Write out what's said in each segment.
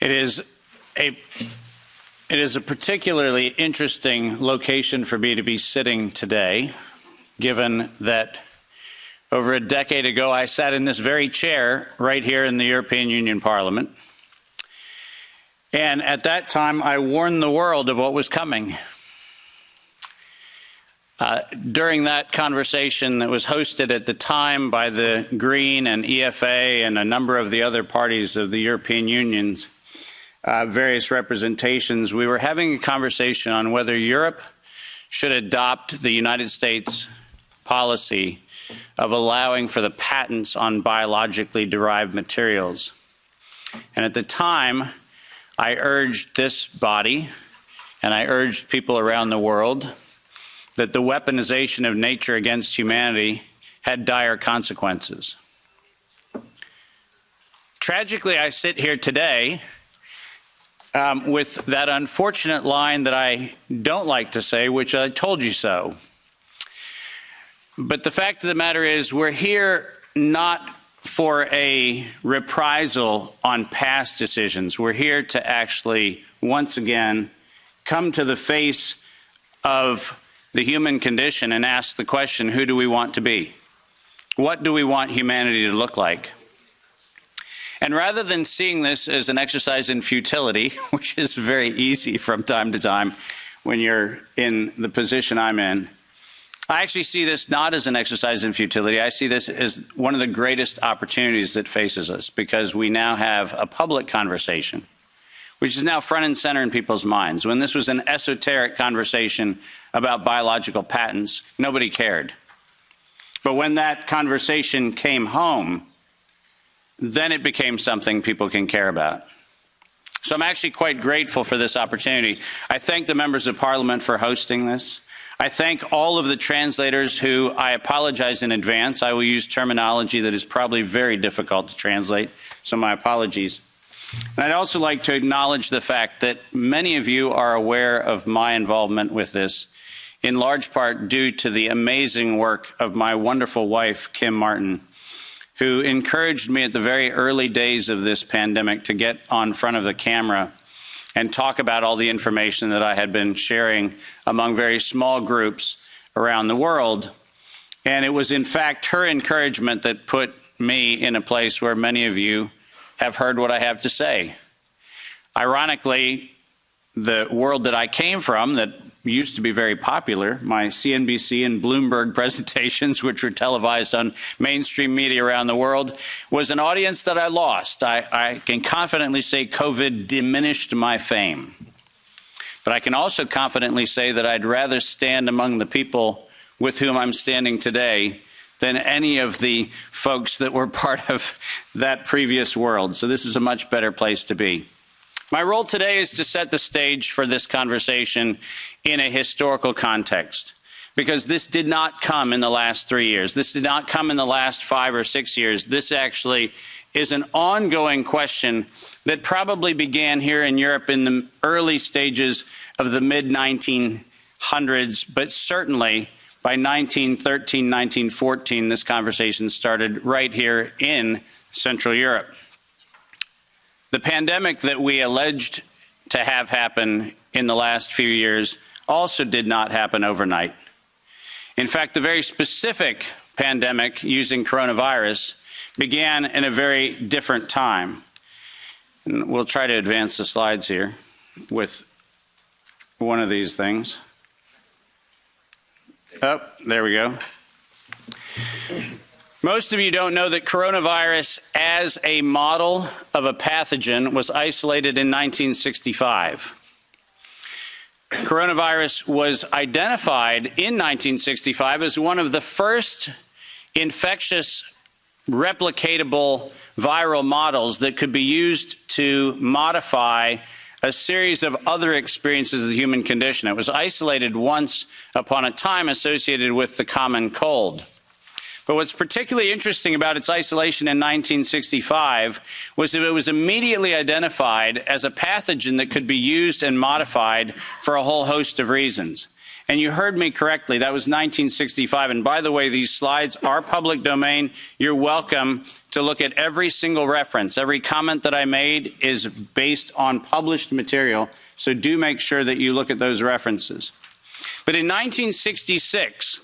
It is a particularly interesting location for me to be sitting today, given that over a decade ago I sat in this very chair right here in the European Union Parliament. And at that time, I warned the world of what was coming. During that conversation that was hosted at the time by the Green and EFA and a number of the other parties of the European Union's various representations, we were having a conversation on whether Europe should adopt the United States policy of allowing for the patents on biologically derived materials. And at the time, I urged this body, and I urged people around the world, that the weaponization of nature against humanity had dire consequences. Tragically, I sit here today with that unfortunate line that I don't like to say, which I told you so. But the fact of the matter is, we're here not for a reprisal on past decisions. We're here to actually, once again, come to the face of the human condition and ask the question, who do we want to be? What do we want humanity to look like? And rather than seeing this as an exercise in futility, which is very easy from time to time when you're in the position I'm in, I actually see this not as an exercise in futility. I see this as one of the greatest opportunities that faces us, because we now have a public conversation, which is now front and center in people's minds. When this was an esoteric conversation about biological patents, nobody cared. But when that conversation came home, then it became something people can care about. So I'm actually quite grateful for this opportunity. I thank the members of Parliament for hosting this. I thank all of the translators who, I apologize in advance. I will use terminology that is probably very difficult to translate, so my apologies. And I'd also like to acknowledge the fact that many of you are aware of my involvement with this, in large part due to the amazing work of my wonderful wife, Kim Martin, who encouraged me at the very early days of this pandemic to get on front of the camera and talk about all the information that I had been sharing among very small groups around the world. And it was, in fact, her encouragement that put me in a place where many of you have heard what I have to say. Ironically, the world that I came from, that used to be very popular, my CNBC and Bloomberg presentations, which were televised on mainstream media around the world, was an audience that I lost. I can confidently say COVID diminished my fame. But I can also confidently say that I'd rather stand among the people with whom I'm standing today than any of the folks that were part of that previous world. So this is a much better place to be. My role today is to set the stage for this conversation in a historical context, because this did not come in the last 3 years. This did not come in the last 5 or 6 years. This actually is an ongoing question that probably began here in Europe in the early stages of the mid-1900s, but certainly by 1913, 1914, this conversation started right here in Central Europe. The pandemic that we alleged to have happen in the last few years also did not happen overnight. In fact, the very specific pandemic using coronavirus began in a very different time. And we'll try to advance the slides here with one of these things. Oh, there we go. Most of you don't know that coronavirus as a model of a pathogen was isolated in 1965. Coronavirus was identified in 1965 as one of the first infectious replicatable viral models that could be used to modify a series of other experiences of the human condition. It was isolated once upon a time associated with the common cold. But what's particularly interesting about its isolation in 1965 was that it was immediately identified as a pathogen that could be used and modified for a whole host of reasons. And you heard me correctly, that was 1965. And by the way, these slides are public domain. You're welcome to look at every single reference. Every comment that I made is based on published material, so do make sure that you look at those references. But in 1966,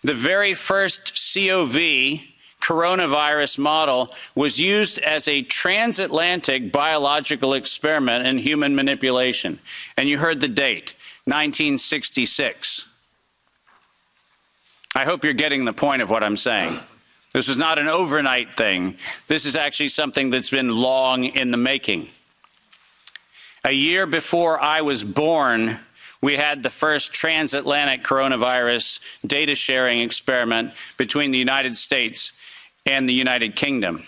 the very first COV coronavirus model was used as a transatlantic biological experiment in human manipulation. And you heard the date, 1966. I hope you're getting the point of what I'm saying. This is not an overnight thing. This is actually something that's been long in the making. A year before I was born, we had the first transatlantic coronavirus data sharing experiment between the United States and the United Kingdom.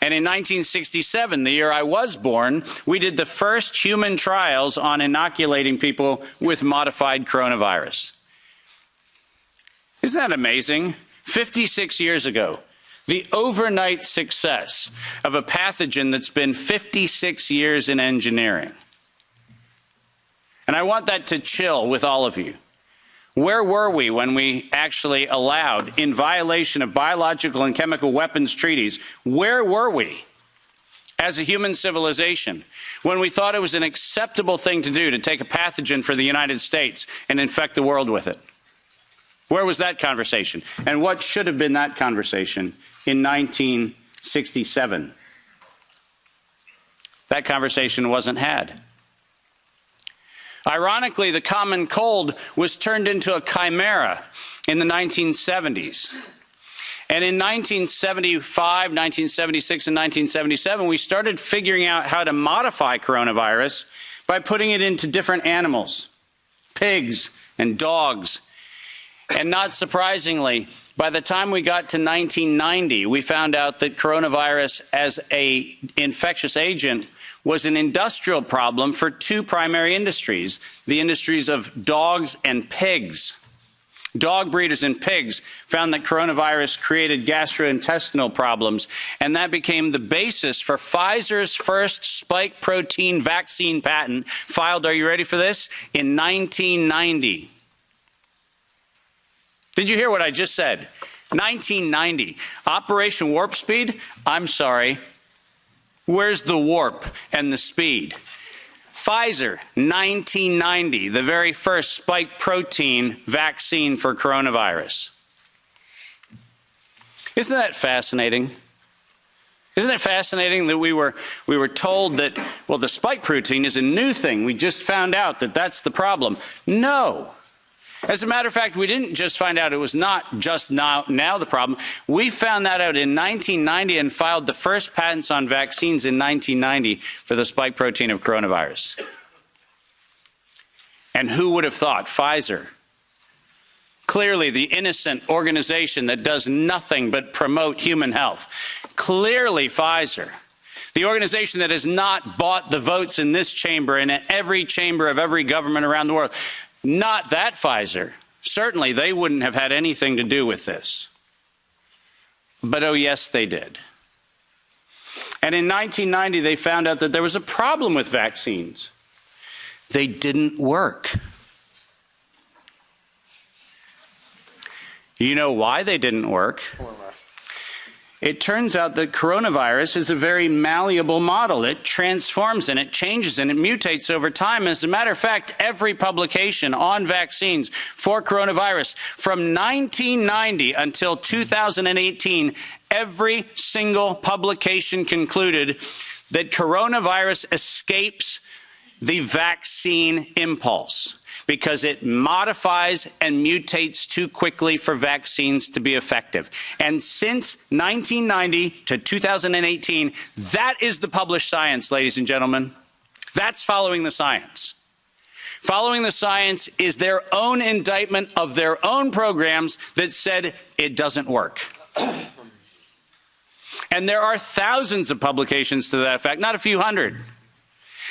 And in 1967, the year I was born, we did the first human trials on inoculating people with modified coronavirus. Isn't that amazing? 56 years ago, the overnight success of a pathogen that's been 56 years in engineering. And I want that to chill with all of you. Where were we when we actually allowed, in violation of biological and chemical weapons treaties, where were we as a human civilization when we thought it was an acceptable thing to do to take a pathogen for the United States and infect the world with it? Where was that conversation? And what should have been that conversation in 1967? That conversation wasn't had. Ironically, the common cold was turned into a chimera in the 1970s. And in 1975, 1976, and 1977, we started figuring out how to modify coronavirus by putting it into different animals, pigs and dogs. And not surprisingly, by the time we got to 1990, we found out that coronavirus as an infectious agent was an industrial problem for two primary industries, the industries of dogs and pigs. Dog breeders and pigs found that coronavirus created gastrointestinal problems, and that became the basis for Pfizer's first spike protein vaccine patent, filed, are you ready for this, in 1990. Did you hear what I just said? 1990. Operation Warp Speed? I'm sorry. Where's the warp and the speed? Pfizer, 1990, the very first spike protein vaccine for coronavirus. Isn't that fascinating? Isn't it fascinating that we were told that, well, the spike protein is a new thing. We just found out that that's the problem. No. As a matter of fact, we didn't just find out it was not just now the problem. We found that out in 1990 and filed the first patents on vaccines in 1990 for the spike protein of coronavirus. And who would have thought? Pfizer. Clearly the innocent organization that does nothing but promote human health. Clearly Pfizer. The organization that has not bought the votes in this chamber and in every chamber of every government around the world. Not that Pfizer. Certainly they wouldn't have had anything to do with this. But oh yes, they did. And in 1990, they found out that there was a problem with vaccines. They didn't work. You know why they didn't work? It turns out that coronavirus is a very malleable model. It transforms and it changes and it mutates over time. As a matter of fact, every publication on vaccines for coronavirus from 1990 until 2018, every single publication concluded that coronavirus escapes the vaccine impulse because it modifies and mutates too quickly for vaccines to be effective. And since 1990 to 2018, that is the published science, ladies and gentlemen. That's following the science. Following the science is their own indictment of their own programs that said it doesn't work. And there are thousands of publications to that effect, not a few hundred.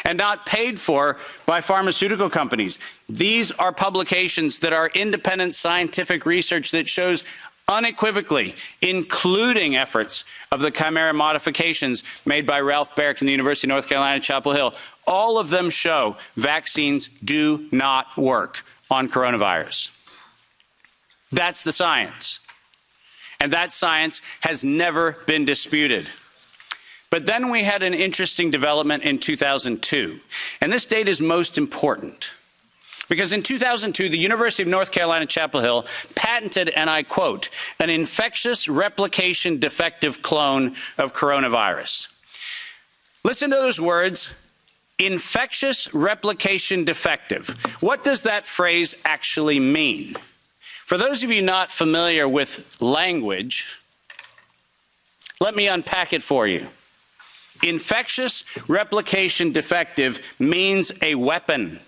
And not paid for by pharmaceutical companies. These are publications that are independent scientific research that shows unequivocally, including efforts of the chimera modifications made by Ralph Baric in the University of North Carolina, Chapel Hill. All of them show vaccines do not work on coronavirus. That's the science. And that science has never been disputed. But then we had an interesting development in 2002. And this date is most important. Because in 2002, the University of North Carolina, Chapel Hill patented, and I quote, an infectious replication defective clone of coronavirus. Listen to those words, infectious replication defective. What does that phrase actually mean? For those of you not familiar with language, let me unpack it for you. Infectious replication defective means a weapon.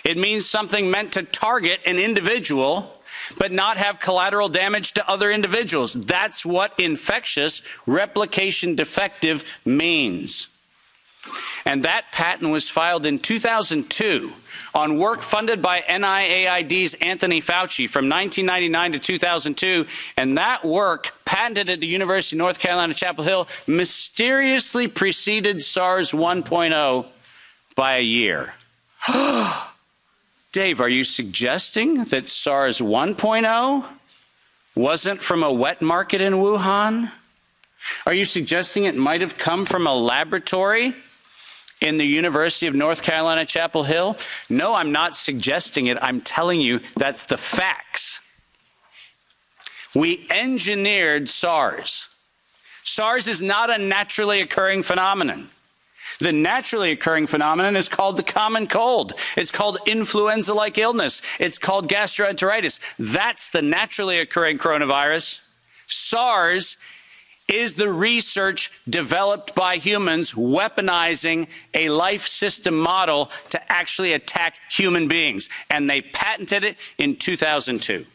It means something meant to target an individual, but not have collateral damage to other individuals. That's what infectious replication defective means. And that patent was filed in 2002 on work funded by NIAID's Anthony Fauci from 1999 to 2002. And that work, patented at the University of North Carolina, Chapel Hill, mysteriously preceded SARS 1.0 by a year. Dave, are you suggesting that SARS 1.0 wasn't from a wet market in Wuhan? Are you suggesting it might have come from a laboratory in the University of North Carolina, Chapel Hill? No, I'm not suggesting it. I'm telling you that's the facts. We engineered SARS. SARS is not a naturally occurring phenomenon. The naturally occurring phenomenon is called the common cold. It's called influenza-like illness. It's called gastroenteritis. That's the naturally occurring coronavirus. SARS is the research developed by humans weaponizing a life system model to actually attack human beings. And they patented it in 2002.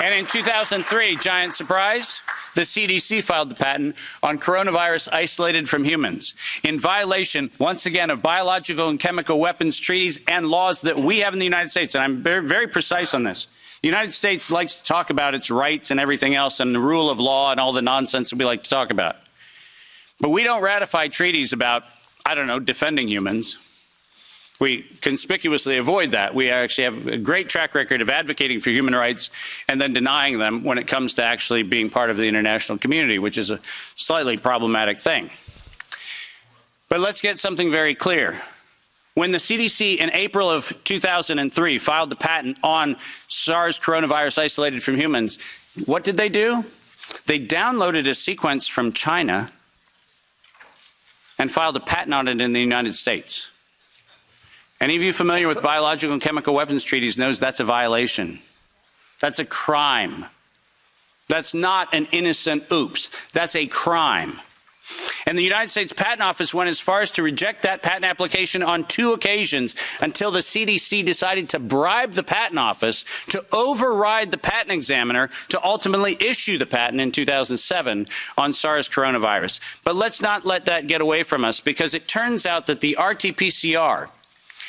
And in 2003, giant surprise, the CDC filed the patent on coronavirus isolated from humans in violation, once again, of biological and chemical weapons treaties and laws that we have in the United States. And I'm very, very precise on this. The United States likes to talk about its rights and everything else and the rule of law and all the nonsense that we like to talk about. But we don't ratify treaties about, I don't know, defending humans. We conspicuously avoid that. We actually have a great track record of advocating for human rights and then denying them when it comes to actually being part of the international community, which is a slightly problematic thing. But let's get something very clear. When the CDC in April of 2003 filed the patent on SARS coronavirus isolated from humans, what did they do? They downloaded a sequence from China and filed a patent on it in the United States. Any of you familiar with biological and chemical weapons treaties knows that's a violation. That's a crime. That's not an innocent oops. That's a crime. And the United States Patent Office went as far as to reject that patent application on 2 occasions until the CDC decided to bribe the Patent Office to override the patent examiner to ultimately issue the patent in 2007 on SARS coronavirus. But let's not let that get away from us, because it turns out that the RT-PCR,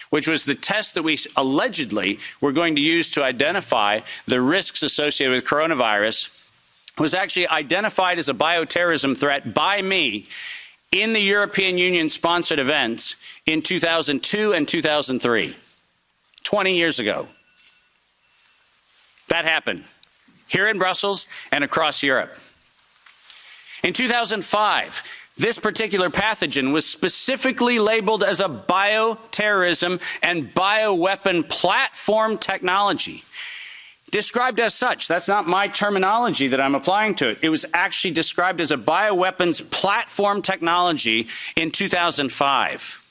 which was the test that we allegedly were going to use to identify the risks associated with coronavirus, was actually identified as a bioterrorism threat by me in the European Union-sponsored events in 2002 and 2003, 20 years ago. That happened here in Brussels and across Europe. In 2005, this particular pathogen was specifically labeled as a bioterrorism and bioweapon platform technology. Described as such. That's not my terminology that I'm applying to it. It was actually described as a bioweapons platform technology in 2005.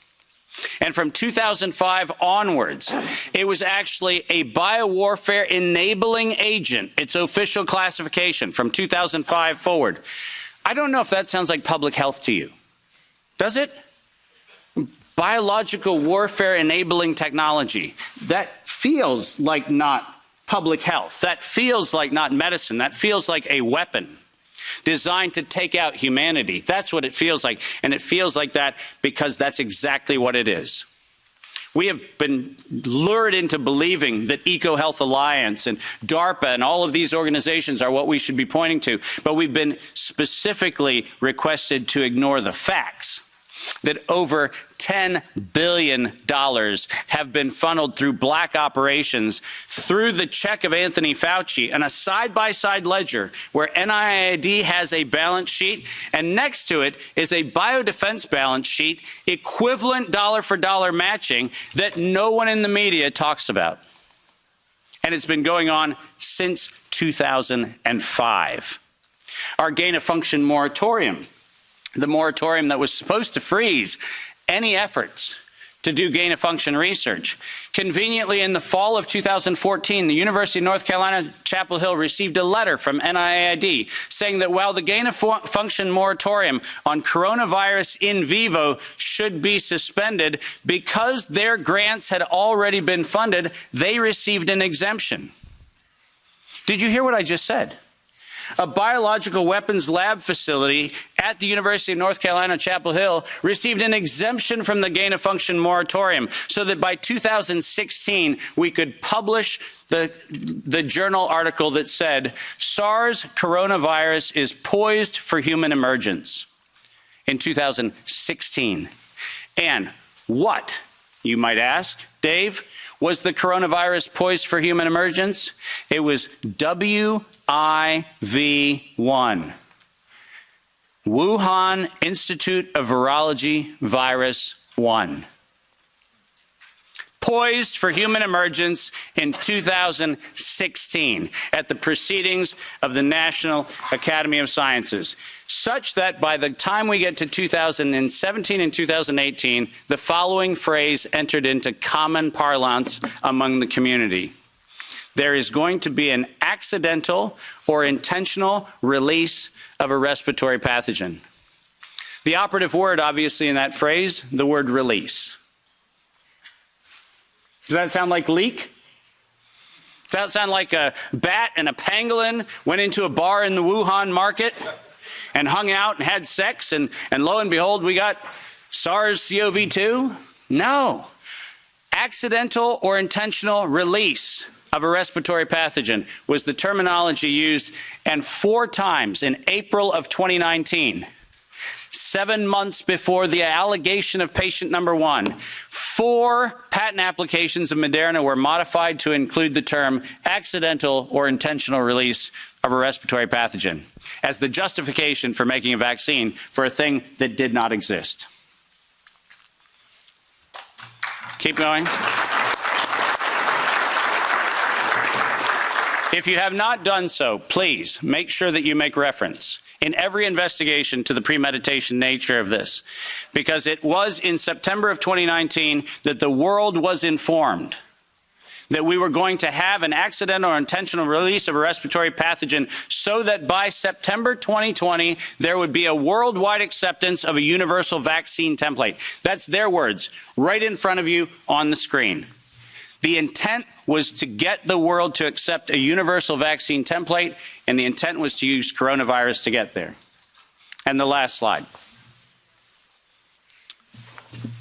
And from 2005 onwards, it was actually a biowarfare enabling agent, its official classification from 2005 forward. I don't know if that sounds like public health to you. Does it? Biological warfare enabling technology. That feels like not public health. That feels like not medicine. That feels like a weapon designed to take out humanity. That's what it feels like. And it feels like that because that's exactly what it is. We have been lured into believing that EcoHealth Alliance and DARPA and all of these organizations are what we should be pointing to. But we've been specifically requested to ignore the facts that over $10 billion have been funneled through black operations through the check of Anthony Fauci and a side-by-side ledger where NIAID has a balance sheet and next to it is a biodefense balance sheet equivalent dollar-for-dollar matching that no one in the media talks about. And it's been going on since 2005. Our gain-of-function moratorium, the moratorium that was supposed to freeze any efforts to do gain-of-function research. Conveniently, in the fall of 2014, the University of North Carolina, Chapel Hill received a letter from NIAID saying that while the gain-of-function moratorium on coronavirus in vivo should be suspended, because their grants had already been funded, they received an exemption. Did you hear what I just said? A biological weapons lab facility at the University of North Carolina, Chapel Hill, received an exemption from the gain-of-function moratorium so that by 2016 we could publish the journal article that said SARS coronavirus is poised for human emergence in 2016. And what, you might ask, Dave, was the coronavirus poised for human emergence? It was WIV1, Wuhan Institute of Virology Virus 1. Poised for human emergence in 2016 at the proceedings of the National Academy of Sciences, such that by the time we get to 2017 and 2018, the following phrase entered into common parlance among the community. There is going to be an accidental or intentional release of a respiratory pathogen. The operative word, obviously, in that phrase, the word release. Does that sound like leak? Does that sound like a bat and a pangolin went into a bar in the Wuhan market and hung out and had sex and lo and behold, we got SARS-CoV-2? No. Accidental or intentional release of a respiratory pathogen was the terminology used, and 4 times in April of 2019, 7 months before the allegation of patient number 1, 4 patent applications of Moderna were modified to include the term accidental or intentional release of a respiratory pathogen as the justification for making a vaccine for a thing that did not exist. Keep going. If you have not done so, please make sure that you make reference in every investigation to the premeditation nature of this, because it was in September of 2019 that the world was informed that we were going to have an accidental or intentional release of a respiratory pathogen so that by September 2020, there would be a worldwide acceptance of a universal vaccine template. That's their words, right in front of you on the screen. The intent was to get the world to accept a universal vaccine template, and the intent was to use coronavirus to get there. And the last slide.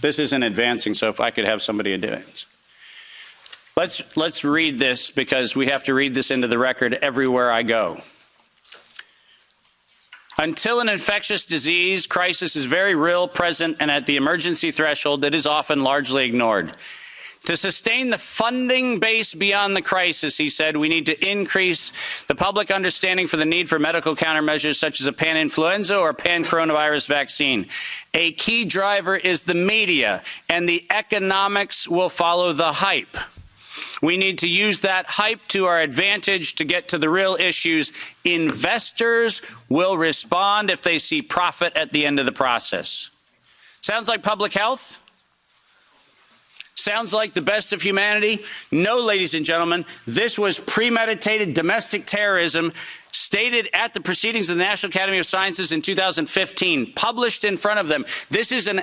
This isn't advancing, so if I could have somebody do it. Let's read this, because we have to read this into the record everywhere I go. Until an infectious disease crisis is very real, present, and at the emergency threshold, it is often largely ignored. To sustain the funding base beyond the crisis, he said, we need to increase the public understanding for the need for medical countermeasures such as a pan-influenza or pan-coronavirus vaccine. A key driver is the media, and the economics will follow the hype. We need to use that hype to our advantage to get to the real issues. Investors will respond if they see profit at the end of the process. Sounds like public health? Sounds like the best of humanity? No, ladies and gentlemen, this was premeditated domestic terrorism stated at the proceedings of the National Academy of Sciences in 2015, published in front of them. This is an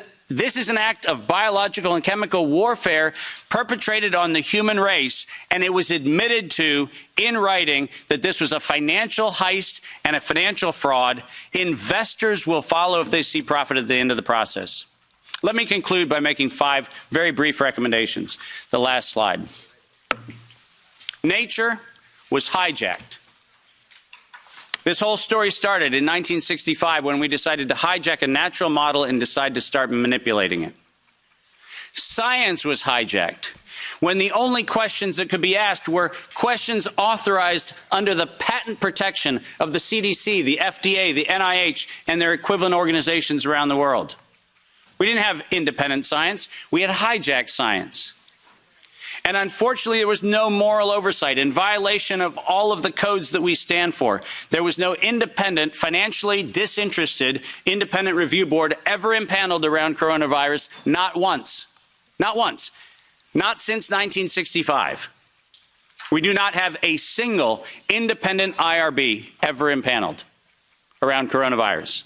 act of biological and chemical warfare perpetrated on the human race, and it was admitted to in writing that this was a financial heist and a financial fraud. Investors will follow if they see profit at the end of the process. Let me conclude by making 5 very brief recommendations. The last slide. Nature was hijacked. This whole story started in 1965 when we decided to hijack a natural model and decide to start manipulating it. Science was hijacked when the only questions that could be asked were questions authorized under the patent protection of the CDC, the FDA, the NIH, and their equivalent organizations around the world. We didn't have independent science. We had hijacked science. And unfortunately, there was no moral oversight in violation of all of the codes that we stand for. There was no independent, financially disinterested, independent review board ever impaneled around coronavirus, not once. Not once. Not since 1965. We do not have a single independent IRB ever impaneled around coronavirus.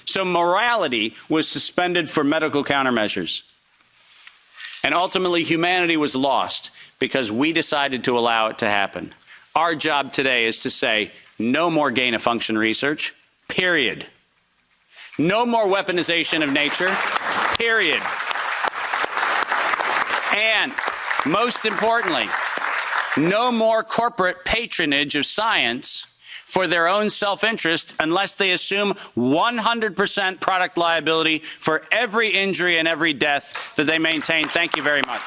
So morality was suspended for medical countermeasures. And ultimately, humanity was lost because we decided to allow it to happen. Our job today is to say, no more gain-of-function research, period. No more weaponization of nature, period. And most importantly, no more corporate patronage of science for their own self-interest unless they assume 100% product liability for every injury and every death that they maintain. Thank you very much.